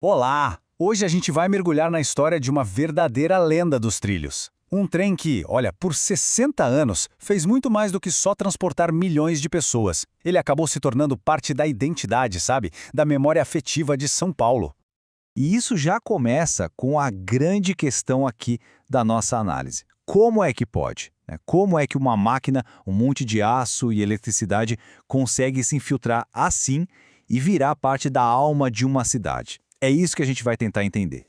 Olá! Hoje a gente vai mergulhar na história de uma verdadeira lenda dos trilhos. Um trem que, olha, por 60 anos, fez muito mais do que só transportar milhões de pessoas. Ele acabou se tornando parte da identidade, sabe? Da memória afetiva de São Paulo. E isso já começa com a grande questão aqui da nossa análise. Como é que pode? Como é que uma máquina, um monte de aço e eletricidade consegue se infiltrar assim e virar parte da alma de uma cidade? É isso que a gente vai tentar entender.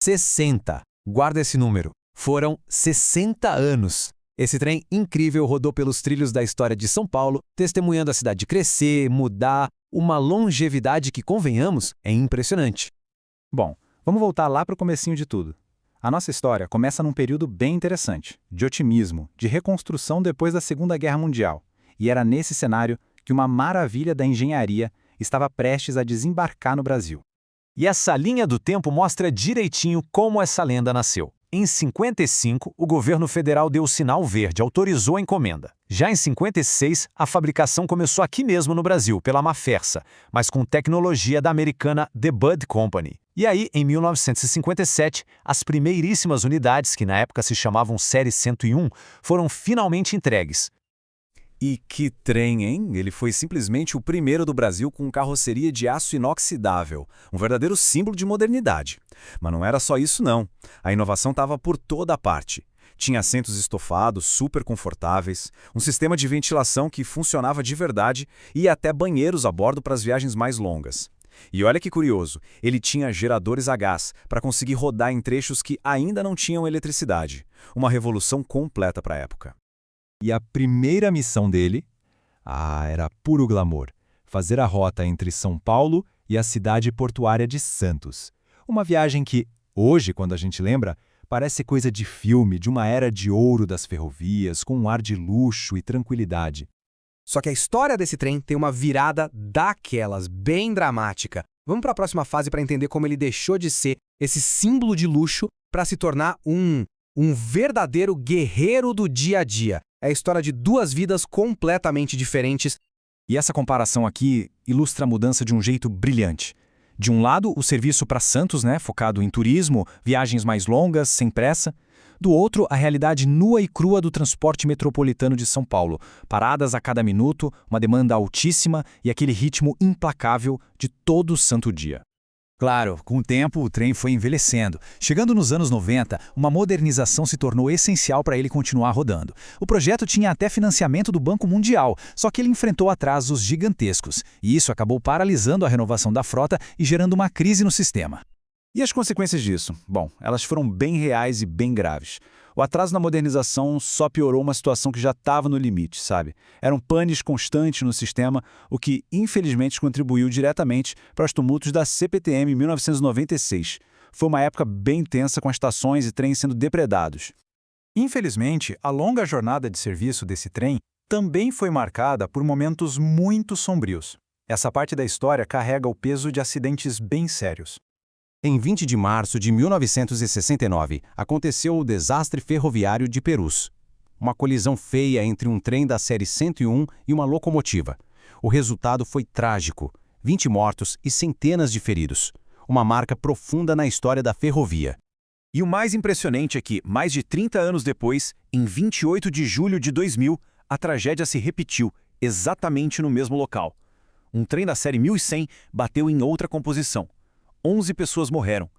60. Guarda esse número. Foram 60 anos. Esse trem incrível rodou pelos trilhos da história de São Paulo, testemunhando a cidade crescer, mudar, uma longevidade que, convenhamos, é impressionante. Bom, vamos voltar lá para o comecinho de tudo. A nossa história começa num período bem interessante, de otimismo, de reconstrução depois da Segunda Guerra Mundial. E era nesse cenário que uma maravilha da engenharia estava prestes a desembarcar no Brasil. E essa linha do tempo mostra direitinho como essa lenda nasceu. Em 55, o governo federal deu o sinal verde, autorizou a encomenda. Já em 56, a fabricação começou aqui mesmo no Brasil, pela Mafersa, mas com tecnologia da americana The Budd Company. E aí, em 1957, as primeiríssimas unidades, que na época se chamavam Série 101, foram finalmente entregues. E que trem, hein? Ele foi simplesmente o primeiro do Brasil com carroceria de aço inoxidável, um verdadeiro símbolo de modernidade. Mas não era só isso não. A inovação estava por toda a parte. Tinha assentos estofados, super confortáveis, um sistema de ventilação que funcionava de verdade e até banheiros a bordo para as viagens mais longas. E olha que curioso, ele tinha geradores a gás para conseguir rodar em trechos que ainda não tinham eletricidade. Uma revolução completa para a época. E a primeira missão dele, era puro glamour, fazer a rota entre São Paulo e a cidade portuária de Santos. Uma viagem que, hoje, quando a gente lembra, parece coisa de filme, de uma era de ouro das ferrovias, com um ar de luxo e tranquilidade. Só que a história desse trem tem uma virada daquelas, bem dramática. Vamos para a próxima fase para entender como ele deixou de ser esse símbolo de luxo para se tornar um verdadeiro guerreiro do dia a dia. É a história de duas vidas completamente diferentes. E essa comparação aqui ilustra a mudança de um jeito brilhante. De um lado, o serviço para Santos, focado em turismo, viagens mais longas, sem pressa. Do outro, a realidade nua e crua do transporte metropolitano de São Paulo. Paradas a cada minuto, uma demanda altíssima e aquele ritmo implacável de todo santo dia. Claro, com o tempo o trem foi envelhecendo. Chegando nos anos 90, uma modernização se tornou essencial para ele continuar rodando. O projeto tinha até financiamento do Banco Mundial, só que ele enfrentou atrasos gigantescos. E isso acabou paralisando a renovação da frota e gerando uma crise no sistema. E as consequências disso? Bom, elas foram bem reais e bem graves. O atraso na modernização só piorou uma situação que já estava no limite, sabe? Eram panes constantes no sistema, o que infelizmente contribuiu diretamente para os tumultos da CPTM em 1996. Foi uma época bem tensa com as estações e trens sendo depredados. Infelizmente, a longa jornada de serviço desse trem também foi marcada por momentos muito sombrios. Essa parte da história carrega o peso de acidentes bem sérios. Em 20 de março de 1969, aconteceu o desastre ferroviário de Perus. Uma colisão feia entre um trem da série 101 e uma locomotiva. O resultado foi trágico: 20 mortos e centenas de feridos. Uma marca profunda na história da ferrovia. E o mais impressionante é que, mais de 30 anos depois, em 28 de julho de 2000, a tragédia se repetiu, exatamente no mesmo local. Um trem da série 1100 bateu em outra composição. 11 pessoas morreram.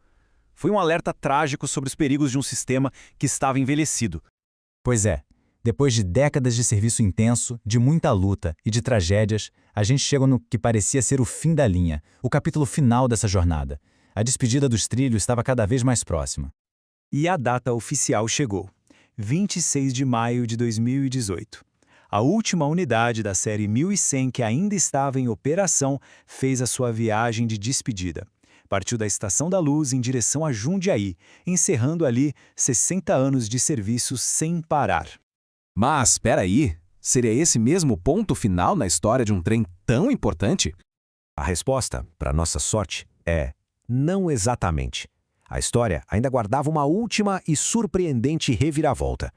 Foi um alerta trágico sobre os perigos de um sistema que estava envelhecido. Pois é, depois de décadas de serviço intenso, de muita luta e de tragédias, a gente chega no que parecia ser o fim da linha, o capítulo final dessa jornada. A despedida dos trilhos estava cada vez mais próxima. E a data oficial chegou, 26 de maio de 2018. A última unidade da série 1100 que ainda estava em operação fez a sua viagem de despedida. Partiu da Estação da Luz em direção a Jundiaí, encerrando ali 60 anos de serviço sem parar. Mas, espera aí, seria esse mesmo o ponto final na história de um trem tão importante? A resposta, para nossa sorte, é não exatamente. A história ainda guardava uma última e surpreendente reviravolta.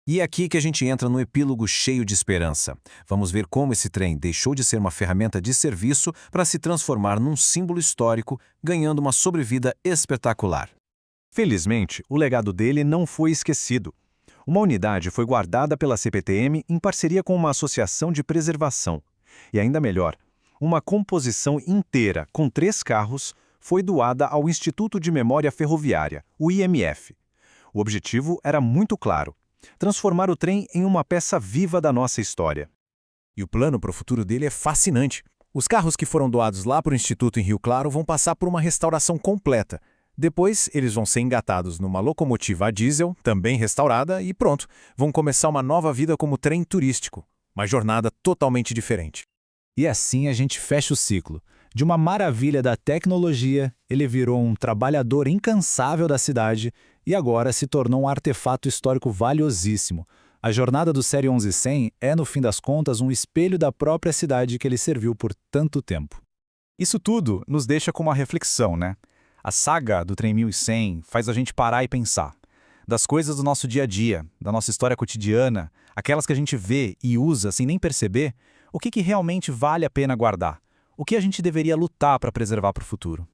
E é aqui que a gente entra no epílogo cheio de esperança. Vamos ver como esse trem deixou de ser uma ferramenta de serviço para se transformar num símbolo histórico, ganhando uma sobrevida espetacular. Felizmente, o legado dele não foi esquecido. Uma unidade foi guardada pela CPTM em parceria com uma associação de preservação. E ainda melhor, uma composição inteira, com 3 carros, foi doada ao Instituto de Memória Ferroviária, o IMF. O objetivo era muito claro: transformar o trem em uma peça viva da nossa história. E o plano para o futuro dele é fascinante. Os carros que foram doados lá para o Instituto em Rio Claro vão passar por uma restauração completa. Depois, eles vão ser engatados numa locomotiva a diesel, também restaurada, e pronto, vão começar uma nova vida como trem turístico. Uma jornada totalmente diferente. E assim a gente fecha o ciclo. De uma maravilha da tecnologia, ele virou um trabalhador incansável da cidade e agora se tornou um artefato histórico valiosíssimo. A jornada do Série 1100 é, no fim das contas, um espelho da própria cidade que ele serviu por tanto tempo. Isso tudo nos deixa com uma reflexão, né? A saga do Trem 1100 faz a gente parar e pensar. Das coisas do nosso dia a dia, da nossa história cotidiana, aquelas que a gente vê e usa sem nem perceber, o que realmente vale a pena guardar? O que a gente deveria lutar para preservar para o futuro?